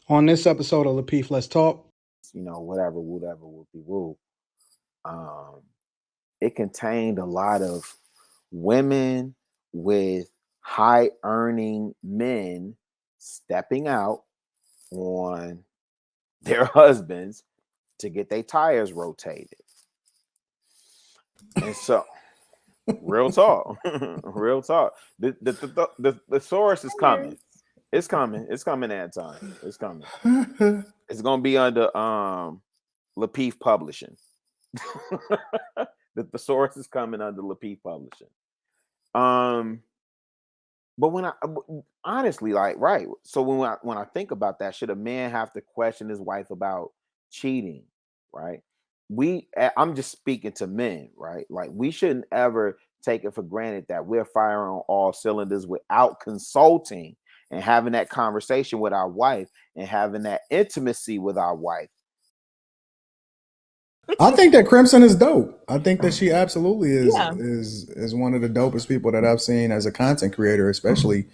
On this episode of Lapeef, Let's Talk. Whatever, whoopie woo. It contained a lot of women with high earning men stepping out on their husbands to get their tires rotated. And so, real talk, real talk. The source is coming. It's coming. It's coming at time. It's coming. It's gonna be under Lapeef Publishing. The source is coming under Lapeef Publishing. But when I honestly, like, right. So when I think about that, should a man have to question his wife about cheating? Right. I'm just speaking to men, right? Like, we shouldn't ever take it for granted that we're firing on all cylinders without consulting and having that conversation with our wife and having that intimacy with our wife. I think that Crimson is dope. I think that she absolutely is one of the dopest people that I've seen as a content creator, especially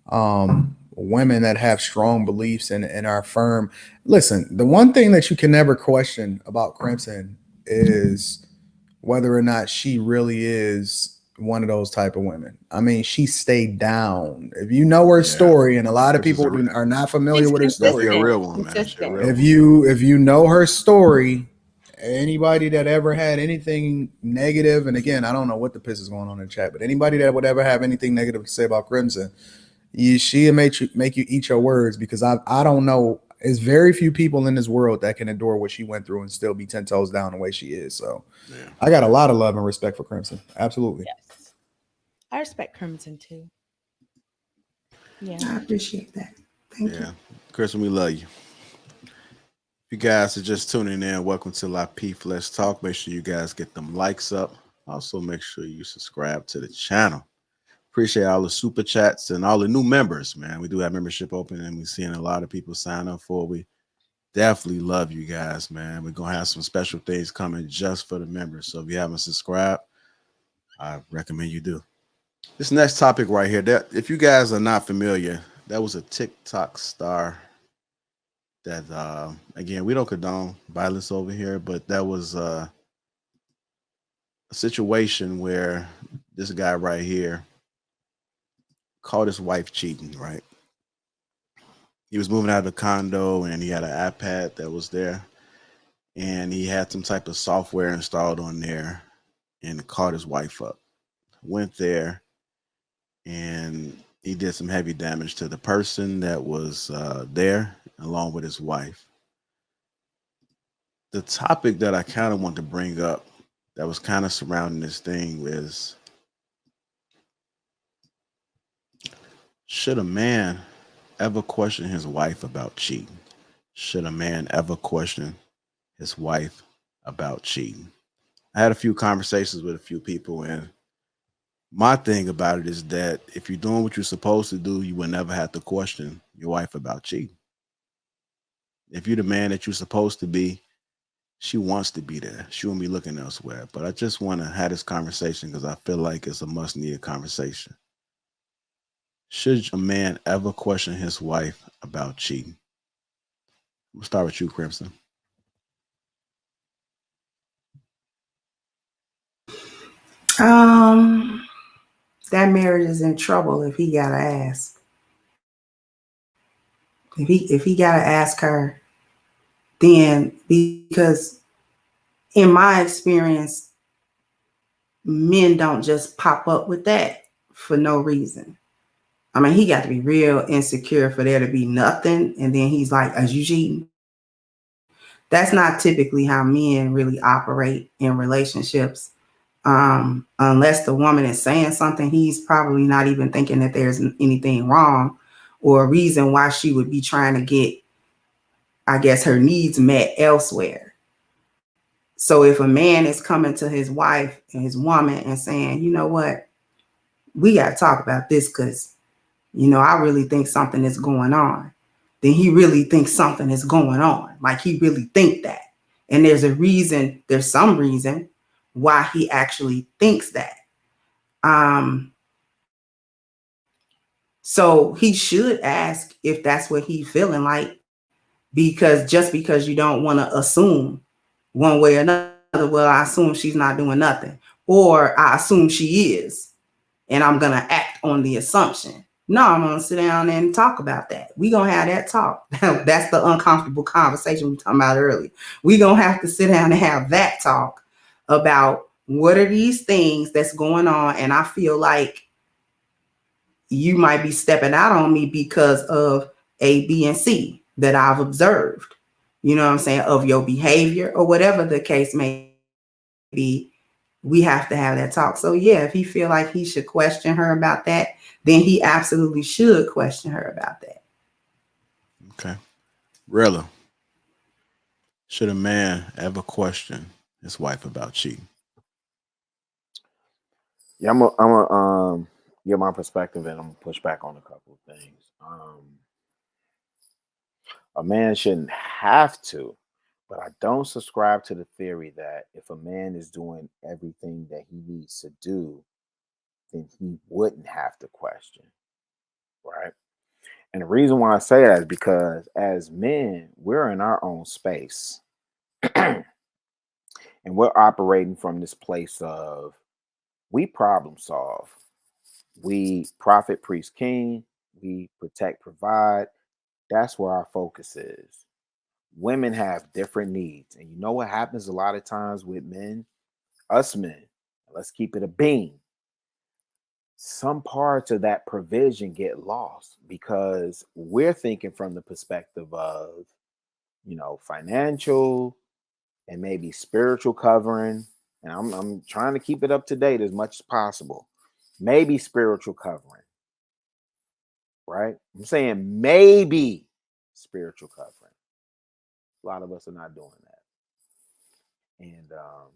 women that have strong beliefs and are firm. Listen, the one thing that you can never question about Crimson is whether or not she really is one of those type of women. I mean, she stayed down. If you know her story, and a lot of people are not familiar with her story. She's a real one, man. If you know her story, anybody that ever had anything negative, and again, I don't know what the piss is going on in the chat, but anybody that would ever have anything negative to say about Crimson, she'll make you eat your words, because I don't know. There's very few people in this world that can endure what she went through and still be 10 toes down the way she is. So I got a lot of love and respect for Crimson. Absolutely. Yes. I respect Crimson too. Yeah. I appreciate that. Thank you. Crimson, we love you. If you guys are just tuning in, welcome to Lapeef Let's Talk. Make sure you guys get them likes up. Also, make sure you subscribe to the channel. Appreciate all the super chats and all the new members, man. We do have membership open, and we're seeing a lot of people sign up for it. We definitely love you guys, man. We're going to have some special things coming just for the members. So if you haven't subscribed, I recommend you do. This next topic right here, that if you guys are not familiar, that was a TikTok star that, again, we don't condone violence over here, but that was a situation where this guy right here caught his wife cheating, right? He was moving out of the condo and he had an iPad that was there, and he had some type of software installed on there and caught his wife up. Went there and he did some heavy damage to the person that was there along with his wife. The topic that I kind of want to bring up that was kind of surrounding this thing is, should a man ever question his wife about cheating? Should a man ever question his wife about cheating? I had a few conversations with a few people, and my thing about it is that if you're doing what you're supposed to do, you will never have to question your wife about cheating. If you're the man that you're supposed to be, she wants to be there. She won't be looking elsewhere. But I just want to have this conversation because I feel like it's a must-needed conversation. Should a man ever question his wife about cheating? We'll start with you, Crimson. That marriage is in trouble if he gotta ask. If he gotta ask her, then, because in my experience, men don't just pop up with that for no reason. I mean, he got to be real insecure for there to be nothing, and then he's like, "Are you cheating?" That's not typically how men really operate in relationships. Unless the woman is saying something, he's probably not even thinking that there's anything wrong or a reason why she would be trying to get, I guess, her needs met elsewhere. So if a man is coming to his wife and his woman and saying, "You know what, we got to talk about this because, I really think something is going on," then he really thinks something is going on. Like, he really think that. And there's some reason why he actually thinks that. So he should ask if that's what he's feeling like. because you don't want to assume one way or another. Well, I assume she's not doing nothing, or I assume she is, and I'm gonna act on the assumption. No, I'm gonna sit down and talk about that. We gonna have that talk. That's the uncomfortable conversation we were talking about earlier. We gonna have to sit down and have that talk about what are these things that's going on, and I feel like you might be stepping out on me because of A, B, and C that I've observed. You know what I'm saying? Of your behavior or whatever the case may be, we have to have that talk. So yeah, if he feel like he should question her about that, then he absolutely should question her about that. Okay. Rilla, should a man ever question his wife about cheating? Yeah, I'm gonna give my perspective, and I'm gonna push back on a couple of things. A man shouldn't have to, but I don't subscribe to the theory that if a man is doing everything that he needs to do, then he wouldn't have to question, right? And the reason why I say that is because as men, we're in our own space and we're operating from this place of we problem solve, we prophet, priest, king, we protect, provide. That's where our focus is. Women have different needs. And you know what happens a lot of times with men? Us men, let's keep it a beam. Some parts of that provision get lost because we're thinking from the perspective of, financial and maybe spiritual covering. And I'm trying to keep it up to date as much as possible. Maybe spiritual covering, right? I'm saying maybe spiritual covering. A lot of us are not doing that. And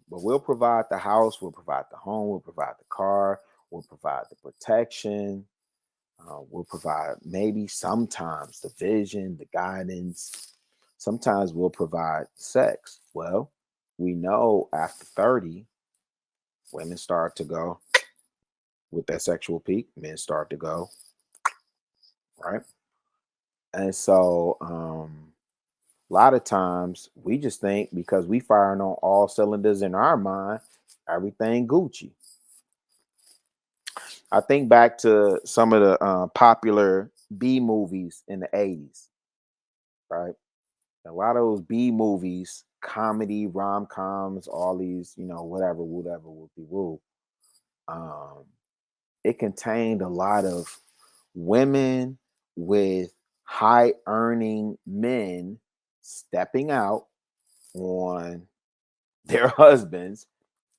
but we'll provide the house, we'll provide the home, we'll provide the car, we'll provide the protection, we'll provide maybe sometimes the vision, the guidance. Sometimes we'll provide sex. Well, we know after 30, women start to go with that sexual peak, men start to go, right? And so a lot of times we just think because we firing on all cylinders in our mind, everything Gucci. I think back to some of the popular B movies in the 80s, right? A lot of those B movies, comedy, rom-coms, all these, whatever, whoopie woo. It contained a lot of women with high earning men stepping out on their husbands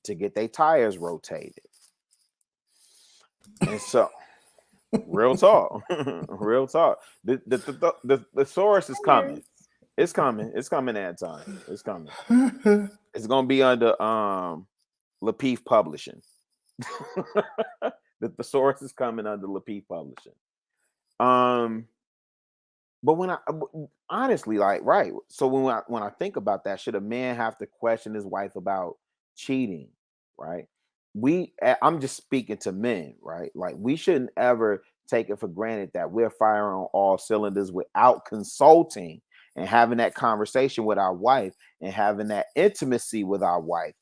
to get their tires rotated. And so real talk. Real talk. The source is coming. It's coming. It's coming that time. It's coming. It's gonna be under Lapeef Publishing. The source is coming under Lapeef Publishing. But when I honestly, like, right. So when I think about that, should a man have to question his wife about cheating? Right. I'm just speaking to men, right? Like we shouldn't ever take it for granted that we're firing on all cylinders without consulting and having that conversation with our wife and having that intimacy with our wife